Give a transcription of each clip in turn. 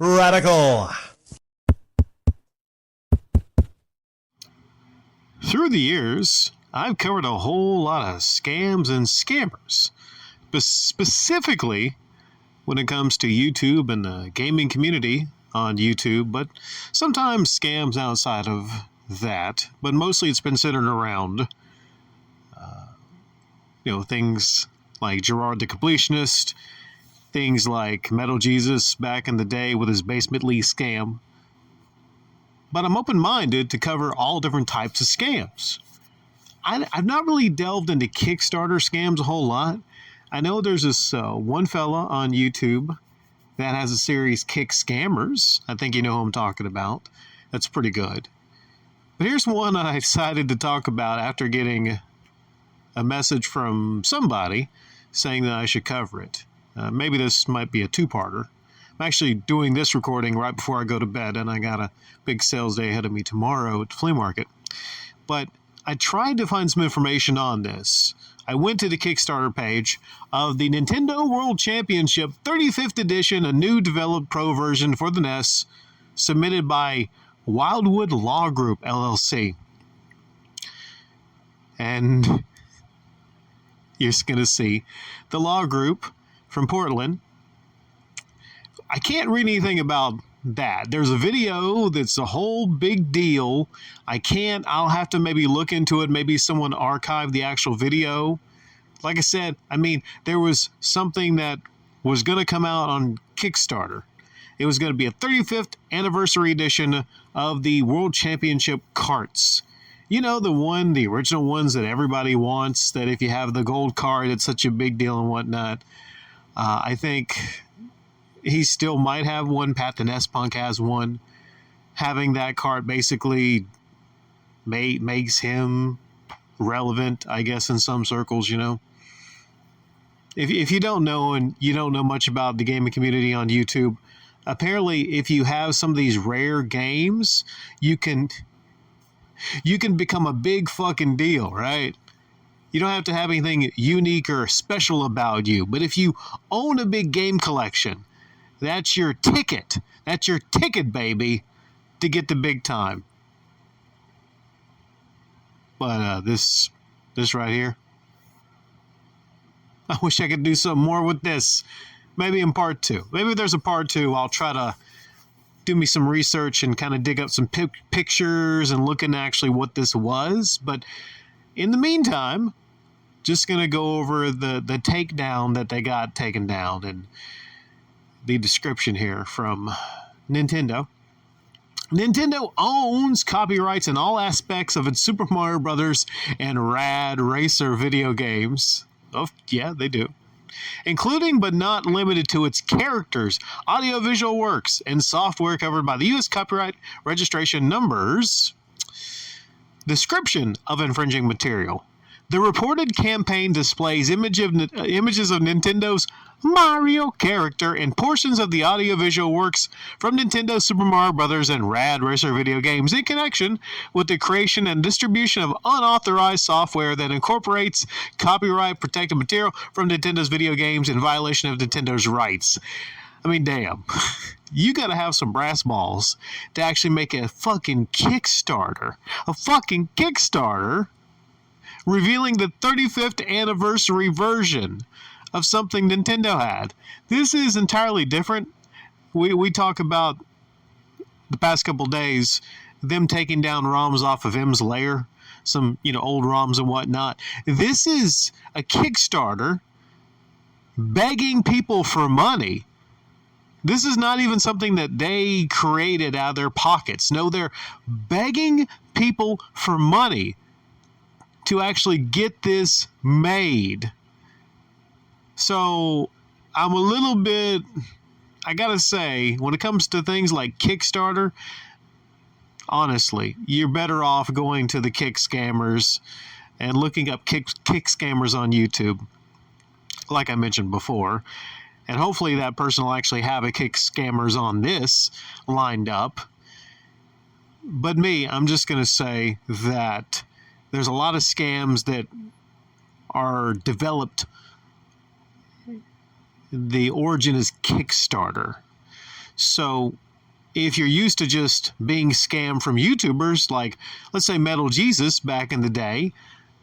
Radical. Through the years, I've covered a whole lot of scams and scammers, but specifically when it comes to YouTube and the gaming community on YouTube, but sometimes scams outside of that, but mostly it's been centered around things like Gerard the Completionist, things like Metal Jesus back in the day with his basement lease scam. But I'm open-minded to cover all different types of scams. I've not really delved into Kickstarter scams a whole lot. I know there's this one fella on YouTube that has a series Kick Scammers. I think you know who I'm talking about. That's pretty good. But here's one I decided to talk about after getting a message from somebody saying that I should cover it. Maybe this might be a two-parter. I'm actually doing this recording right before I go to bed, and I got a big sales day ahead of me tomorrow at the flea market. But I tried to find some information on this. I went to the Kickstarter page of the Nintendo World Championship 35th edition, a new developed pro version for the NES, submitted by Wildwood Law Group, LLC. And you're going to see the law group from Portland. I can't read anything about that. There's a video that's a whole big deal. I'll have to maybe look into it. Maybe someone archived the actual video. Like I said, there was something that was going to come out on Kickstarter. It was going to be a 35th anniversary edition of the World Championship carts. You know, the original ones that everybody wants, that if you have the gold card, it's such a big deal and whatnot. I think he still might have one. Pat the Nest Punk has one. Having that card basically makes him relevant, I guess, in some circles, you know. If you don't know and you don't know much about the gaming community on YouTube, apparently if you have some of these rare games, you can become a big fucking deal, right? You don't have to have anything unique or special about you. But if you own a big game collection, that's your ticket. That's your ticket, baby, to get the big time. But this right here, I wish I could do something more with this. Maybe in part two. Maybe there's a part two. I'll try to do me some research and kind of dig up some pictures and look into actually what this was. But in the meantime, just going to go over the takedown that they got taken down and the description here from Nintendo. Nintendo owns copyrights in all aspects of its Super Mario Brothers and Rad Racer video games. Oh, yeah, they do. Including but not limited to its characters, audiovisual works, and software covered by the U.S. copyright registration numbers. Description of infringing material. The reported campaign displays images of Nintendo's Mario character and portions of the audiovisual works from Nintendo Super Mario Bros. And Rad Racer video games in connection with the creation and distribution of unauthorized software that incorporates copyright-protected material from Nintendo's video games in violation of Nintendo's rights. Damn. You gotta have some brass balls to actually make a fucking Kickstarter. A fucking Kickstarter revealing the 35th anniversary version of something Nintendo had. This is entirely different. We talk about the past couple days, them taking down ROMs off of M's Lair, some old ROMs and whatnot. This is a Kickstarter begging people for money. This is not even something that they created out of their pockets. No, they're begging people for money to actually get this made. So I'm a little bit, I gotta say, when it comes to things like Kickstarter, honestly, you're better off going to the Kick Scammers and looking up Kick Scammers on YouTube, like I mentioned before. And hopefully that person will actually have a Kick Scammers on this lined up. But I'm just going to say that there's a lot of scams that are developed. The origin is Kickstarter. So if you're used to just being scammed from YouTubers, like let's say Metal Jesus back in the day,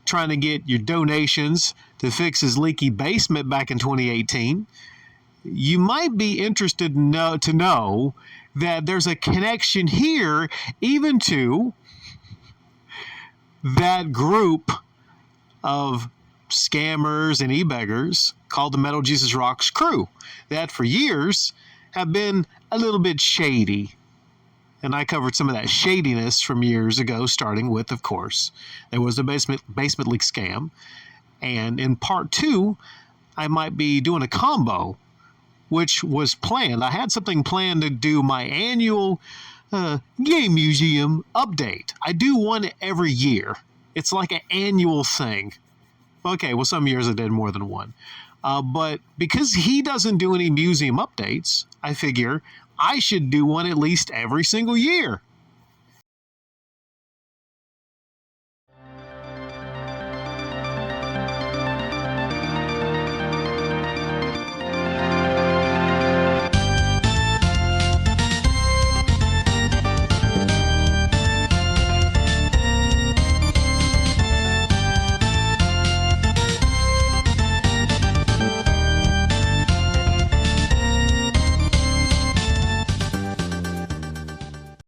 trying to get your donations to fix his leaky basement back in 2018, you might be interested to know that there's a connection here even to that group of scammers and e-beggars called the Metal Jesus Rocks crew that for years have been a little bit shady. And I covered some of that shadiness from years ago, starting with, of course, there was a basement leak scam. And in part 2, I might be doing a combo, which was planned. I had something planned to do my annual game museum update. I do one every year. It's like an annual thing. Okay, well, some years I did more than one. But because he doesn't do any museum updates, I figure I should do one at least every single year.